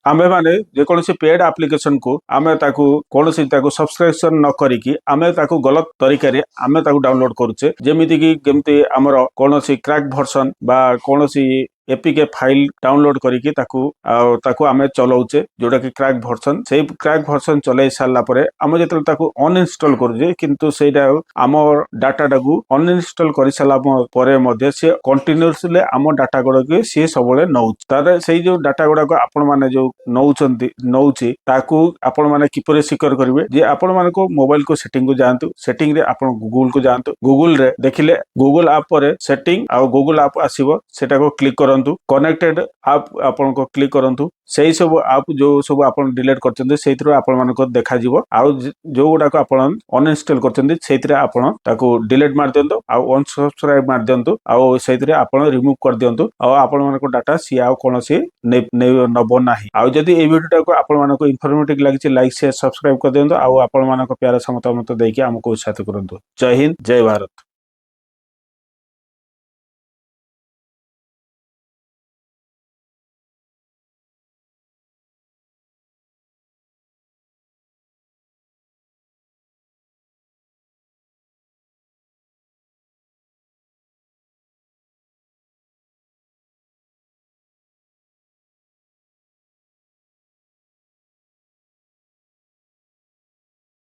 आमे माने जेकोसी paid application को आमे ताकू कोनोसी ताकू सब्सक्रिप्शन न करिकी आमे ताकू गलत तरीका रे आमे ताकू डाउनलोड करूचे जेमिति की केमति हमर कोनोसी क्रैक वर्जन बा कोनोसी एपीके फाइल डाउनलोड करिकी ताकू आमे चलाउचे जोटा कि क्रैक वर्जन से क्रैक वर्जन चलाई सारला परे आमे जेतल ताकू अनइंस्टॉल करूजे किंतु सेटा हमर डाटा टाकू अनइंस्टॉल करि सारला परे मध्ये से कंटीन्यूअसली हमर डाटा गुडा के से सबले नउ तारे सेही जो डाटा गुडा को आपण माने जो नौची ताकू आपण माने किपरि सिक्योर करिवे जे आपण माने को मोबाइल को सेटिंग को जानतु सेटिंग रे आपण गूगल को जानतु गूगल रे देखिले गूगल ऐप पर सेटिंग आ गूगल ऐप आसीबो सेटा को क्लिक करंतु कनेक्टेड ऐप आपण को क्लिक करंतु सेही सब ऐप जो सब आपण डिलीट करचंदे सेहितरो आपण माने को देखा जिवो आ जो गुडा को आपण अनइंस्टॉल करचंदे सेहितरे आपण ताकू डिलीट मार दियंतु आ अनसब्सक्राइब मार दियंतु आ सेहितरे आपण रिमूव कर दियंतु आ आपण माने को डाटा सी आ कोनोसी नबो नाही आ जदि ए वीडियो को आपण मानको इन्फॉर्मेटिव लागिछि लाइक शेयर सब्सक्राइब कर दियंतु आ आपण मानको प्यार समता मत देकी हमको उत्साहित करंतु जय हिंद जय भारत।